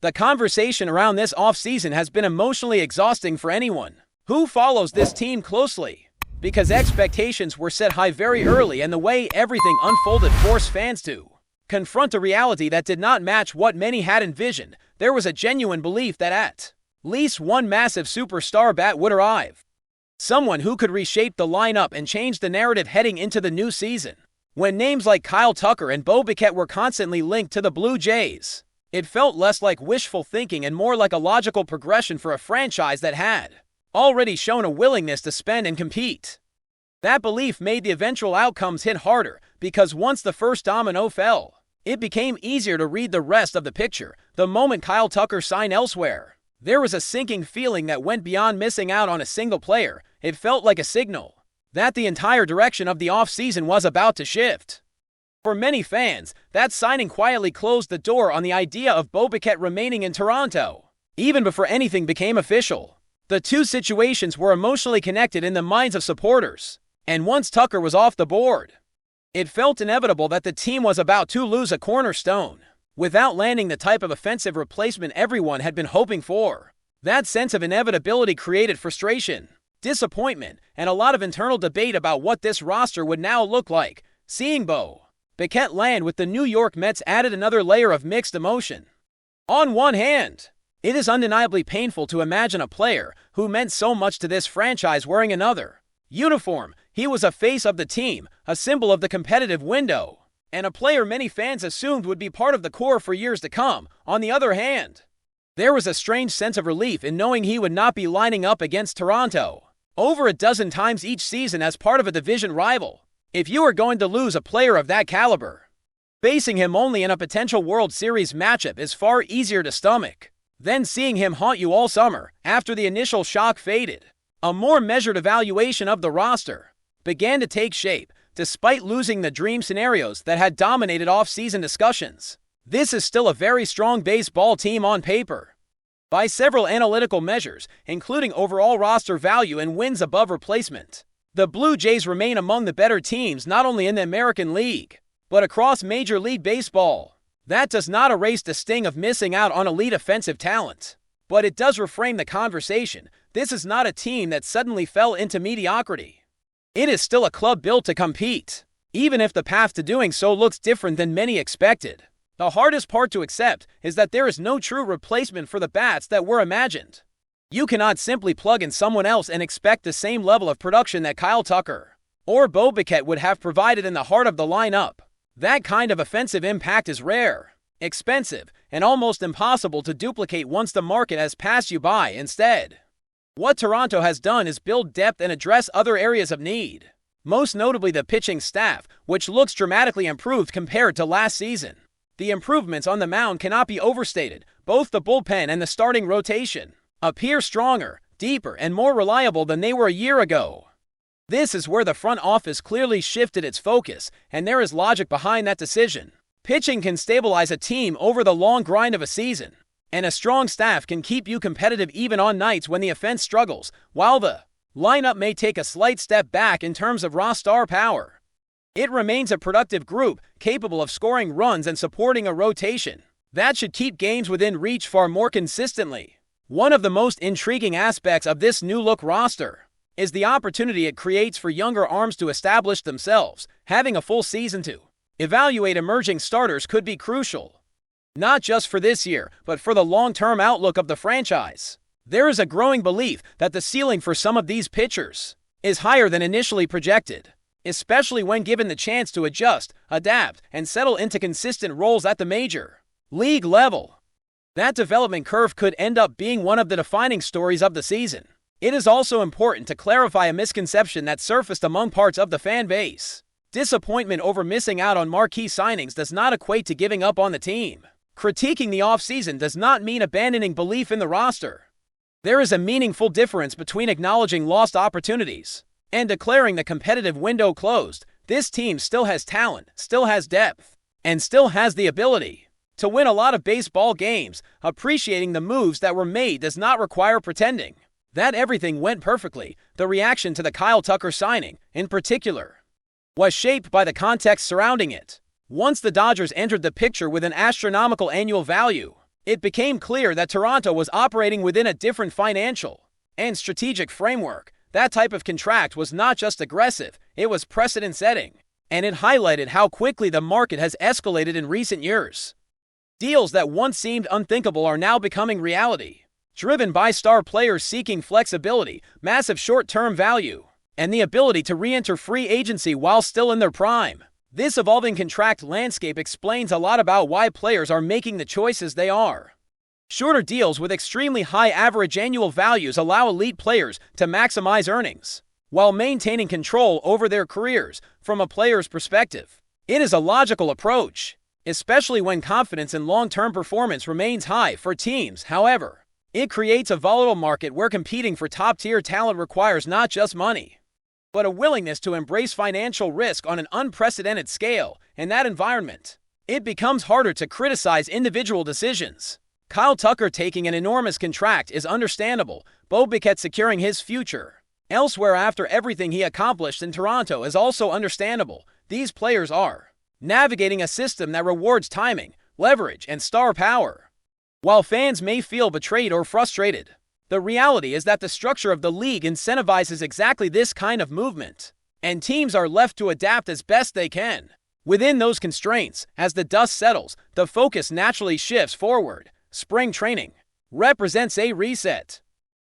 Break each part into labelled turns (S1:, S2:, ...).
S1: The conversation around this offseason has been emotionally exhausting for anyone who follows this team closely, because expectations were set high very early, and the way everything unfolded forced fans to confront a reality that did not match what many had envisioned. There was a genuine belief that at least one massive superstar bat would arrive. Someone who could reshape the lineup and change the narrative heading into the new season. When names like Kyle Tucker and Bo Bichette were constantly linked to the Blue Jays, it felt less like wishful thinking and more like a logical progression for a franchise that had already shown a willingness to spend and compete. That belief made the eventual outcomes hit harder, because once the first domino fell, it became easier to read the rest of the picture. The moment Kyle Tucker signed elsewhere, there was a sinking feeling that went beyond missing out on a single player. It felt like a signal that the entire direction of the offseason was about to shift. For many fans, that signing quietly closed the door on the idea of Bo Bichette remaining in Toronto, even before anything became official. The two situations were emotionally connected in the minds of supporters, and once Tucker was off the board, it felt inevitable that the team was about to lose a cornerstone without landing the type of offensive replacement everyone had been hoping for. That sense of inevitability created frustration, disappointment, and a lot of internal debate about what this roster would now look like. Seeing Bo Bichette land with the New York Mets added another layer of mixed emotion. On one hand, it is undeniably painful to imagine a player who meant so much to this franchise wearing another uniform. He was a face of the team, a symbol of the competitive window, and a player many fans assumed would be part of the core for years to come. On the other hand, there was a strange sense of relief in knowing he would not be lining up against Toronto over a dozen times each season as part of a division rival. If you are going to lose a player of that caliber, facing him only in a potential World Series matchup is far easier to stomach than seeing him haunt you all summer. After the initial shock faded, a more measured evaluation of the roster began to take shape. Despite losing the dream scenarios that had dominated off-season discussions, this is still a very strong baseball team on paper. By several analytical measures, including overall roster value and wins above replacement, the Blue Jays remain among the better teams not only in the American League, but across Major League Baseball. That does not erase the sting of missing out on elite offensive talent, but it does reframe the conversation. This is not a team that suddenly fell into mediocrity. It is still a club built to compete, even if the path to doing so looks different than many expected. The hardest part to accept is that there is no true replacement for the bats that were imagined. You cannot simply plug in someone else and expect the same level of production that Kyle Tucker or Bo Bichette would have provided in the heart of the lineup. That kind of offensive impact is rare, expensive, and almost impossible to duplicate once the market has passed you by. Instead, what Toronto has done is build depth and address other areas of need, most notably the pitching staff, which looks dramatically improved compared to last season. The improvements on the mound cannot be overstated. Both the bullpen and the starting rotation appear stronger, deeper, and more reliable than they were a year ago. This is where the front office clearly shifted its focus, and there is logic behind that decision. Pitching can stabilize a team over the long grind of a season, and a strong staff can keep you competitive even on nights when the offense struggles. While the lineup may take a slight step back in terms of raw star power, it remains a productive group, capable of scoring runs and supporting a rotation that should keep games within reach far more consistently. One of the most intriguing aspects of this new-look roster is the opportunity it creates for younger arms to establish themselves. Having a full season to evaluate emerging starters could be crucial, not just for this year, but for the long-term outlook of the franchise. There is a growing belief that the ceiling for some of these pitchers is higher than initially projected, especially when given the chance to adjust, adapt, and settle into consistent roles at the major league level. That development curve could end up being one of the defining stories of the season. It is also important to clarify a misconception that surfaced among parts of the fan base. Disappointment over missing out on marquee signings does not equate to giving up on the team. Critiquing the offseason does not mean abandoning belief in the roster. There is a meaningful difference between acknowledging lost opportunities and declaring the competitive window closed. This team still has talent, still has depth, and still has the ability to win a lot of baseball games. Appreciating the moves that were made does not require pretending that everything went perfectly. The reaction to the Kyle Tucker signing, in particular, was shaped by the context surrounding it. Once the Dodgers entered the picture with an astronomical annual value, It became clear that Toronto was operating within a different financial and strategic framework. That type of contract was not just aggressive, it was precedent-setting, and it highlighted how quickly the market has escalated in recent years. Deals that once seemed unthinkable are now becoming reality, driven by star players seeking flexibility, massive short-term value, and the ability to re-enter free agency while still in their prime. This evolving contract landscape explains a lot about why players are making the choices they are. Shorter deals with extremely high average annual values allow elite players to maximize earnings, while maintaining control over their careers. From a player's perspective, it is a logical approach, especially when confidence in long-term performance remains high for teams. However, it creates a volatile market where competing for top-tier talent requires not just money, but a willingness to embrace financial risk on an unprecedented scale. In that environment, it becomes harder to criticize individual decisions. Kyle Tucker taking an enormous contract is understandable. Bo Bichette securing his future elsewhere after everything he accomplished in Toronto is also understandable. These players are navigating a system that rewards timing, leverage, and star power. While fans may feel betrayed or frustrated, the reality is that the structure of the league incentivizes exactly this kind of movement, and teams are left to adapt as best they can. Within those constraints, as the dust settles, the focus naturally shifts forward. Spring training represents a reset,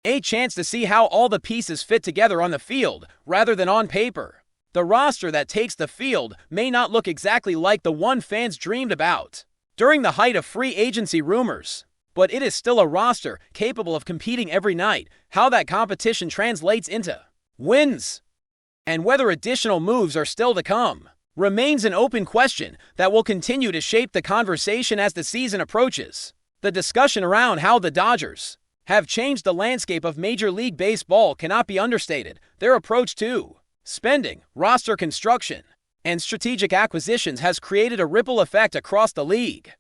S1: a chance to see how all the pieces fit together on the field rather than on paper. The roster that takes the field may not look exactly like the one fans dreamed about during the height of free agency rumors, but it is still a roster capable of competing every night. How that competition translates into wins and whether additional moves are still to come remains an open question that will continue to shape the conversation as the season approaches. The discussion around how the Dodgers have changed the landscape of Major League Baseball cannot be understated. Their approach to spending, roster construction, and strategic acquisitions has created a ripple effect across the league,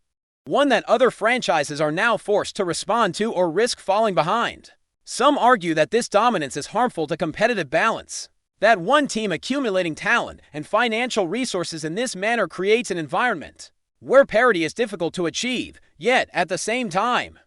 S1: one that other franchises are now forced to respond to or risk falling behind. Some argue that this dominance is harmful to competitive balance, that one team accumulating talent and financial resources in this manner creates an environment where parity is difficult to achieve. Yet, at the same time,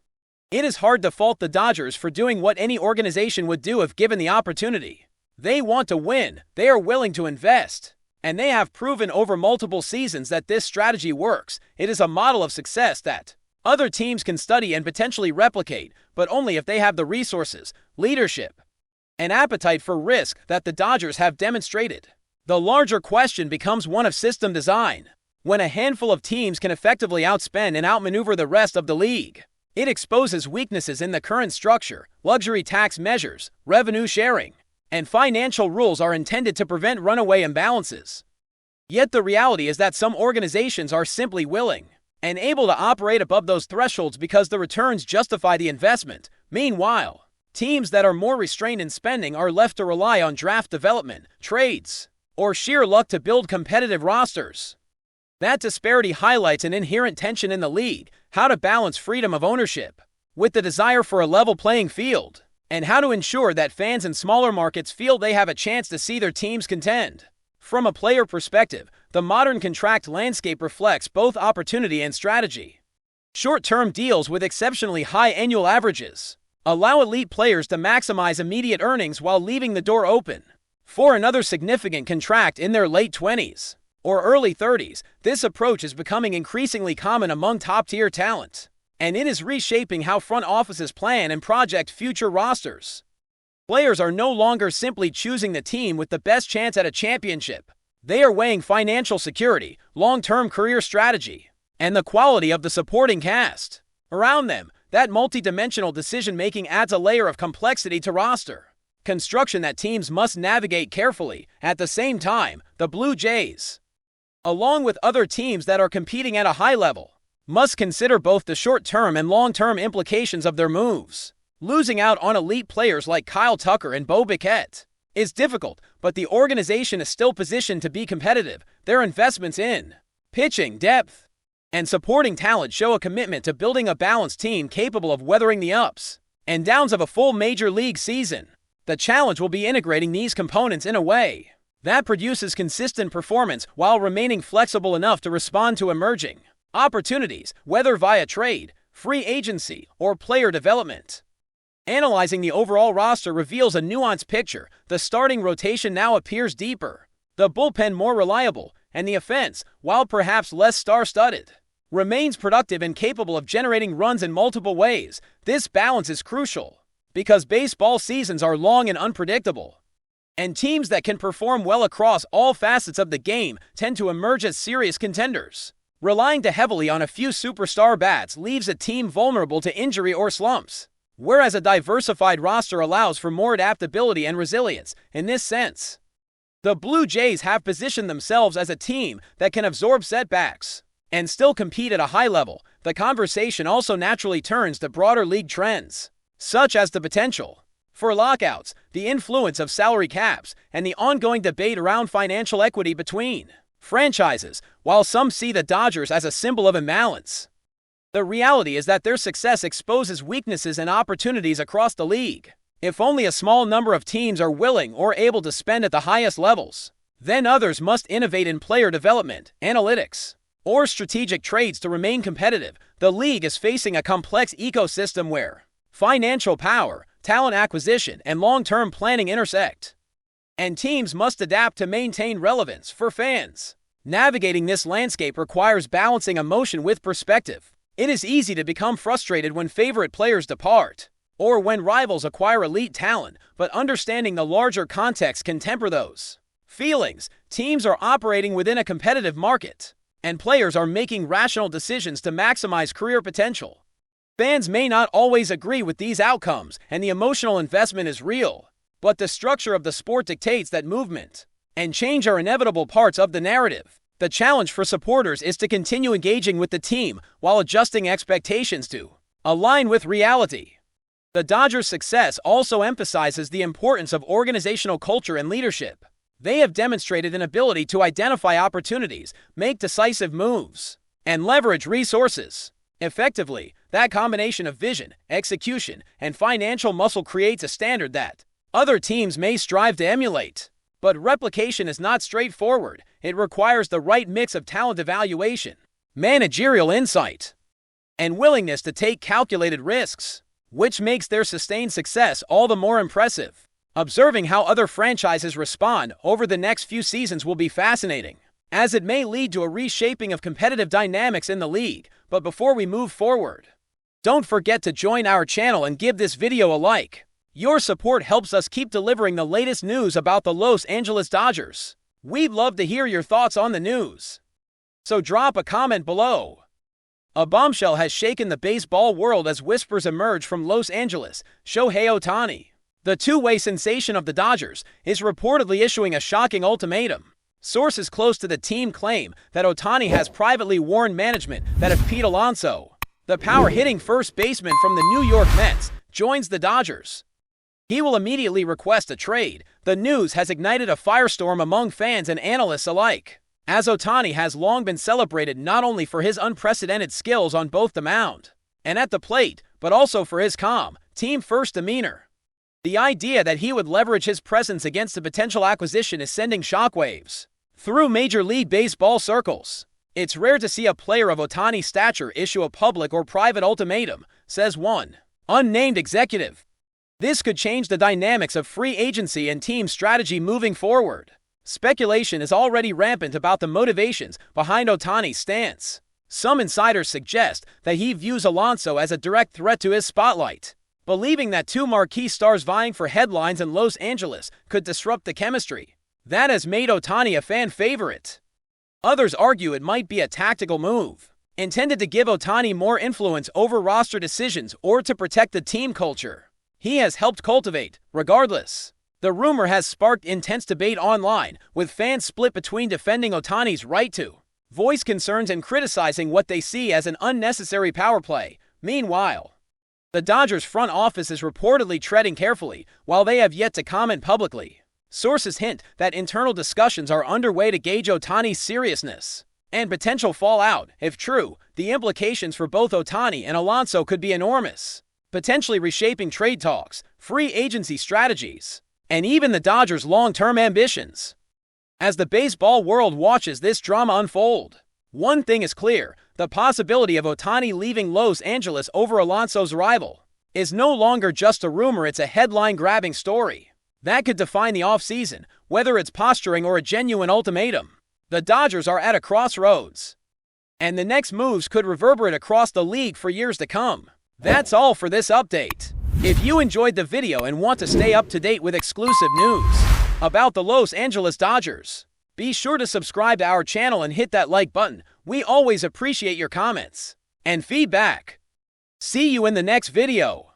S1: it is hard to fault the Dodgers for doing what any organization would do if given the opportunity. They want to win, they are willing to invest, and they have proven over multiple seasons that this strategy works. It is a model of success that other teams can study and potentially replicate, but only if they have the resources, leadership, and appetite for risk that the Dodgers have demonstrated. The larger question becomes one of system design. When a handful of teams can effectively outspend and outmaneuver the rest of the league, it exposes weaknesses in the current structure. Luxury tax measures, revenue sharing, and financial rules are intended to prevent runaway imbalances. Yet the reality is that some organizations are simply willing and able to operate above those thresholds because the returns justify the investment. Meanwhile, teams that are more restrained in spending are left to rely on draft development, trades, or sheer luck to build competitive rosters. That disparity highlights an inherent tension in the league: how to balance freedom of ownership with the desire for a level playing field, and how to ensure that fans in smaller markets feel they have a chance to see their teams contend. From a player perspective, the modern contract landscape reflects both opportunity and strategy. Short-term deals with exceptionally high annual averages allow elite players to maximize immediate earnings while leaving the door open for another significant contract in their late 20s or early 30s. This approach is becoming increasingly common among top-tier talent, and it is reshaping how front offices plan and project future rosters. Players are no longer simply choosing the team with the best chance at a championship. They are weighing financial security, long-term career strategy, and the quality of the supporting cast around them. That multi-dimensional decision-making adds a layer of complexity to roster construction that teams must navigate carefully. At the same time, the Blue Jays, along with other teams that are competing at a high level, must consider both the short-term and long-term implications of their moves. Losing out on elite players like Kyle Tucker and Bo Bichette is difficult, but the organization is still positioned to be competitive. Their investments in pitching depth and supporting talent show a commitment to building a balanced team capable of weathering the ups and downs of a full major league season. The challenge will be integrating these components in a way that produces consistent performance while remaining flexible enough to respond to emerging opportunities, whether via trade, free agency, or player development. Analyzing the overall roster reveals a nuanced picture. The starting rotation now appears deeper, the bullpen more reliable, and the offense, while perhaps less star-studded, remains productive and capable of generating runs in multiple ways. This balance is crucial, because baseball seasons are long and unpredictable, and teams that can perform well across all facets of the game tend to emerge as serious contenders. Relying too heavily on a few superstar bats leaves a team vulnerable to injury or slumps, whereas a diversified roster allows for more adaptability and resilience. In this sense, the Blue Jays have positioned themselves as a team that can absorb setbacks and still compete at a high level. The conversation also naturally turns to broader league trends, such as the potential for lockouts, the influence of salary caps, and the ongoing debate around financial equity between franchises. While some see the Dodgers as a symbol of imbalance, the reality is that their success exposes weaknesses and opportunities across the league. If only a small number of teams are willing or able to spend at the highest levels, then others must innovate in player development, analytics, or strategic trades to remain competitive. The league is facing a complex ecosystem where financial power, talent acquisition, and long-term planning intersect, and teams must adapt to maintain relevance for fans. Navigating this landscape requires balancing emotion with perspective. It is easy to become frustrated when favorite players depart, or when rivals acquire elite talent, but understanding the larger context can temper those feelings. Teams are operating within a competitive market, and players are making rational decisions to maximize career potential. Fans may not always agree with these outcomes, and the emotional investment is real, but the structure of the sport dictates that movement and change are inevitable parts of the narrative. The challenge for supporters is to continue engaging with the team while adjusting expectations to align with reality. The Dodgers' success also emphasizes the importance of organizational culture and leadership. They have demonstrated an ability to identify opportunities, make decisive moves, and leverage resources effectively. That combination of vision, execution, and financial muscle creates a standard that other teams may strive to emulate. But replication is not straightforward. It requires the right mix of talent evaluation, managerial insight, and willingness to take calculated risks, which makes their sustained success all the more impressive. Observing how other franchises respond over the next few seasons will be fascinating, as it may lead to a reshaping of competitive dynamics in the league. But before we move forward, don't forget to join our channel and give this video a like. Your support helps us keep delivering the latest news about the Los Angeles Dodgers. We'd love to hear your thoughts on the news, so drop a comment below. A bombshell has shaken the baseball world as whispers emerge from Los Angeles. Shohei Ohtani, the two-way sensation of the Dodgers, is reportedly issuing a shocking ultimatum. Sources close to the team claim that Ohtani has privately warned management that if PETE Alonso, the power-hitting first baseman from the New York Mets, joins the Dodgers, he will immediately request a trade. The news has ignited a firestorm among fans and analysts alike, as Ohtani has long been celebrated not only for his unprecedented skills on both the mound and at the plate, but also for his calm, team-first demeanor. The idea that he would leverage his presence against a potential acquisition is sending shockwaves through Major League Baseball circles. It's rare to see a player of Ohtani's stature issue a public or private ultimatum, says one unnamed executive. This could change the dynamics of free agency and team strategy moving forward. Speculation is already rampant about the motivations behind Ohtani's stance. Some insiders suggest that he views Alonso as a direct threat to his spotlight, believing that two marquee stars vying for headlines in Los Angeles could disrupt the chemistry that has made Ohtani a fan favorite. Others argue it might be a tactical move, intended to give Ohtani more influence over roster decisions or to protect the team culture he has helped cultivate. Regardless, the rumor has sparked intense debate online, with fans split between defending Ohtani's right to voice concerns and criticizing what they see as an unnecessary power play. Meanwhile, the Dodgers front office is reportedly treading carefully, while they have yet to comment publicly. Sources hint that internal discussions are underway to gauge Ohtani's seriousness and potential fallout. If true, the implications for both Ohtani and Alonso could be enormous, potentially reshaping trade talks, free agency strategies, and even the Dodgers' long-term ambitions. As the baseball world watches this drama unfold, one thing is clear: The possibility of Ohtani leaving Los Angeles over Alonso's rival is no longer just a rumor, it's a headline-grabbing story that could define the offseason, whether it's posturing or a genuine ultimatum. The Dodgers are at a crossroads, and the next moves could reverberate across the league for years to come. That's all for this update. If you enjoyed the video and want to stay up to date with exclusive news about the Los Angeles Dodgers, be sure to subscribe to our channel and hit that like button. We always appreciate your comments and feedback. See you in the next video.